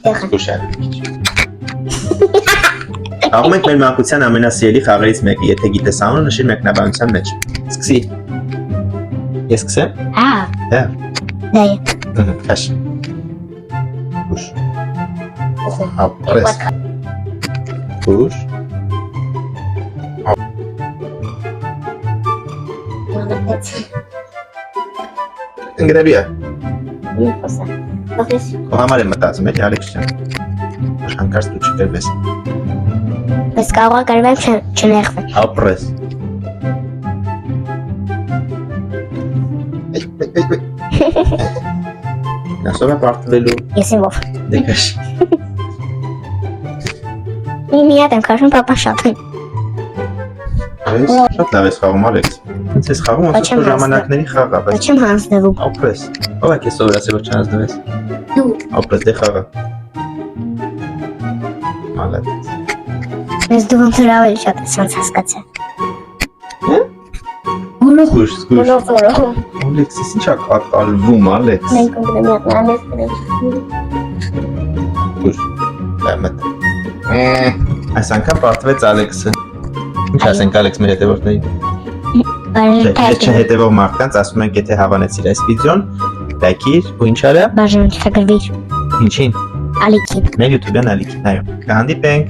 Զգուշալ։ Աղում ենք մեր մանկության ամենասիրելի խաղերից մեկը, եթե գիտես անունը, նշիր մեկնաբանության մեջ։ Սկսի։ Ես սկսեմ։ Հա։ Դե։ Դե։ Քաշ։ Ուշ։ Ապրես։ Ուշ։ Ընկերებիա։ Համար եմ մտածում, էլի Ալեքս ջան։ Հանկարծ դու չկրվես։ Բայց կարող է կրվել չներխվել։ Ապրես։ Նասովա պարտվելու։ Ես եմ ով։ Դե քաշ։ Մի հատ եմ քաշում, պապա շատ եմ։ Շատ լավ ես խաղում Ալեքս։ Ինձ ես խաղում ոնց որ ժամանակների խաղ է, բայց Չեմ հանձնվում։ ապրես։ Ո՞վ է քեզ սովորացել որ չհանձնվես։ Դու։ Ապրես դե խաղա։ Մալադես։ Ես դու ոնց որ ավելի շատ ես ոնց հասկացա։ Զգուշ, զգուշ։ Մոնոֆորո։ Ալեքսից ի՞նչ է կատարվում, Ալեքս։ Մենք ունենք Զգուշ։ Դեմդ։ Այս անգամ պարտվեց Ալեքսը։ Ինչ ասենք Ալեքս մեր հետևորդներին։ Չհետևող մարդկանց ասում ենք եթե հավանեցիր այս վիդեոն, լայքիր ու ինչ արա։ Բաժան չկրվիր։ Ինչին։ Ալիքին։ Մեր YouTube-յան Ալիքին, այո։ Կհանդիպենք։